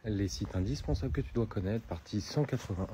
Les sites indispensables que tu dois connaître, partie 181.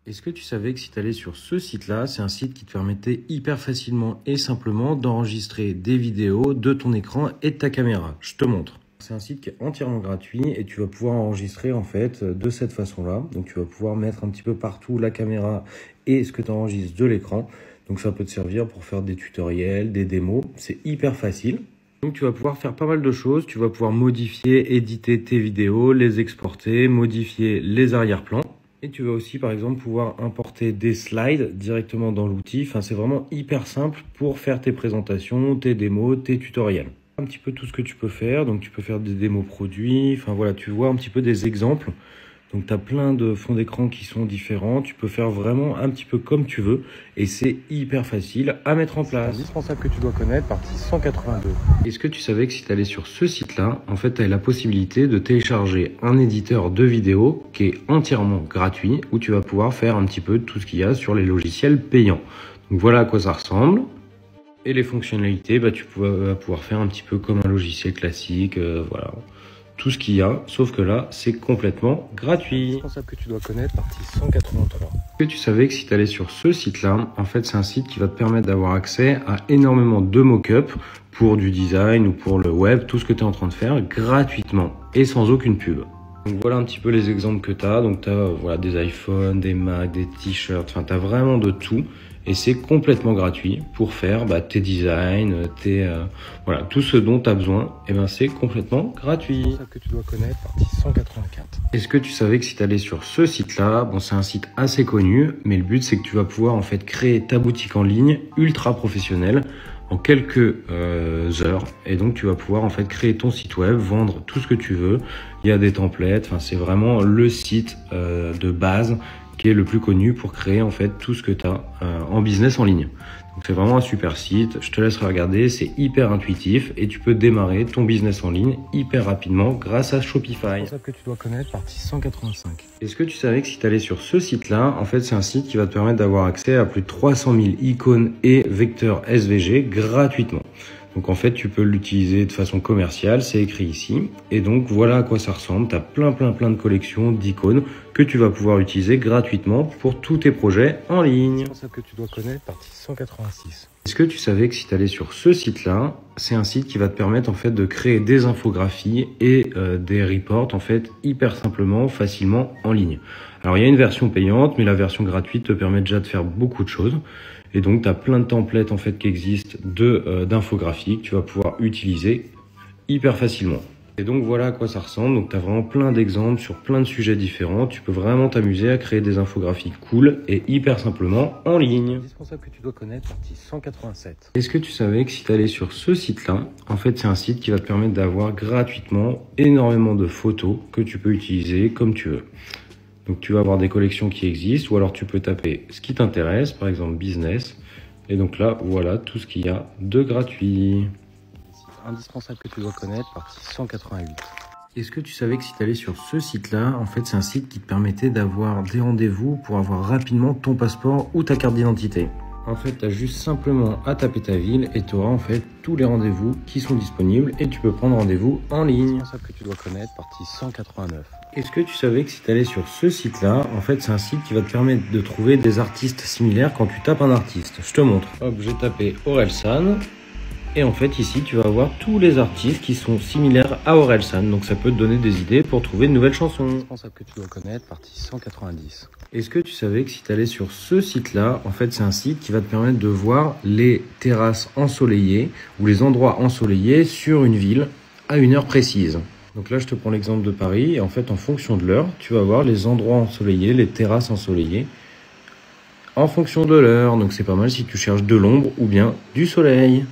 Est-ce que tu savais que si tu allais sur ce site-là, c'est un site qui te permettait hyper facilement et simplement d'enregistrer des vidéos de ton écran et de ta caméra? Je te montre. C'est un site qui est entièrement gratuit et tu vas pouvoir enregistrer en fait de cette façon-là. Donc tu vas pouvoir mettre un petit peu partout la caméra et ce que tu enregistres de l'écran. Donc ça peut te servir pour faire des tutoriels, des démos. C'est hyper facile. Donc tu vas pouvoir faire pas mal de choses, tu vas pouvoir modifier, éditer tes vidéos, les exporter, modifier les arrière-plans. Et tu vas aussi par exemple pouvoir importer des slides directement dans l'outil. Enfin, c'est vraiment hyper simple pour faire tes présentations, tes démos, tes tutoriels. Un petit peu tout ce que tu peux faire, donc tu peux faire des démos produits, enfin voilà, tu vois un petit peu des exemples. Donc tu as plein de fonds d'écran qui sont différents, tu peux faire vraiment un petit peu comme tu veux et c'est hyper facile à mettre en place. Indispensable que tu dois connaître, partie 182. Est-ce que tu savais que si tu allais sur ce site-là, en fait tu as la possibilité de télécharger un éditeur de vidéo qui est entièrement gratuit où tu vas pouvoir faire un petit peu tout ce qu'il y a sur les logiciels payants. Donc voilà à quoi ça ressemble. Et les fonctionnalités, tu vas pouvoir faire un petit peu comme un logiciel classique, voilà. Tout ce qu'il y a, sauf que là, c'est complètement gratuit. Indispensable que tu dois connaître, partie 183. Est-ce que tu savais que si tu allais sur ce site-là, en fait, c'est un site qui va te permettre d'avoir accès à énormément de mock-up pour du design ou pour le web, tout ce que tu es en train de faire gratuitement et sans aucune pub. Donc voilà un petit peu les exemples que tu as. Donc tu as voilà, des iPhones, des Mac, des t-shirts, enfin tu as vraiment de tout. Et c'est complètement gratuit pour faire tes designs, voilà, tout ce dont tu as besoin, et c'est complètement gratuit. Que tu dois connaître, partie 184. Est-ce que tu savais que si tu allais sur ce site-là, bon, c'est un site assez connu, mais le but c'est que tu vas pouvoir en fait créer ta boutique en ligne ultra professionnelle en quelques heures, et donc tu vas pouvoir en fait créer ton site web, vendre tout ce que tu veux. Il y a des templates, enfin c'est vraiment le site de base qui est le plus connu pour créer en fait tout ce que tu as en business en ligne. Donc c'est vraiment un super site, je te laisse regarder, c'est hyper intuitif et tu peux démarrer ton business en ligne hyper rapidement grâce à Shopify. C'est ça que tu dois connaître, partie 185. Est-ce que tu savais que si tu allais sur ce site-là, en fait c'est un site qui va te permettre d'avoir accès à plus de 300 000 icônes et vecteurs SVG gratuitement. Donc en fait, tu peux l'utiliser de façon commerciale, c'est écrit ici. Et donc voilà à quoi ça ressemble. Tu as plein de collections d'icônes que tu vas pouvoir utiliser gratuitement pour tous tes projets en ligne. C'est ça que tu dois connaître, partie 186. Est-ce que tu savais que si tu allais sur ce site-là, c'est un site qui va te permettre en fait de créer des infographies et des reports en fait hyper simplement, facilement en ligne. Alors il y a une version payante, mais la version gratuite te permet déjà de faire beaucoup de choses. Et donc, tu as plein de templates en fait qui existent d'infographies que tu vas pouvoir utiliser hyper facilement. Et donc, voilà à quoi ça ressemble. Donc, tu as vraiment plein d'exemples sur plein de sujets différents. Tu peux vraiment t'amuser à créer des infographies cool et hyper simplement en ligne. Indispensable que tu dois connaître, partie 187. Est-ce que tu savais que si tu allais sur ce site-là, en fait, c'est un site qui va te permettre d'avoir gratuitement énormément de photos que tu peux utiliser comme tu veux. Donc tu vas avoir des collections qui existent ou alors tu peux taper ce qui t'intéresse, par exemple business. Et donc là, voilà tout ce qu'il y a de gratuit. Indispensable que tu dois connaître, partie 188. Est-ce que tu savais que si tu allais sur ce site-là, en fait c'est un site qui te permettait d'avoir des rendez-vous pour avoir rapidement ton passeport ou ta carte d'identité? En fait, tu as juste simplement à taper ta ville et tu auras en fait tous les rendez-vous qui sont disponibles et tu peux prendre rendez-vous en ligne. Indispensable que tu dois connaître, partie 189. Est-ce que tu savais que si tu allais sur ce site-là, en fait c'est un site qui va te permettre de trouver des artistes similaires quand tu tapes un artiste? Je te montre. Hop, j'ai tapé Orelsan. Et en fait ici tu vas avoir tous les artistes qui sont similaires à Orelsan. Donc ça peut te donner des idées pour trouver de nouvelles chansons. Indispensable que tu dois connaître, partie 190. Est-ce que tu savais que si tu allais sur ce site-là, en fait c'est un site qui va te permettre de voir les terrasses ensoleillées ou les endroits ensoleillés sur une ville à une heure précise. Donc là je te prends l'exemple de Paris et en fait en fonction de l'heure, tu vas voir les endroits ensoleillés, les terrasses ensoleillées en fonction de l'heure. Donc c'est pas mal si tu cherches de l'ombre ou bien du soleil.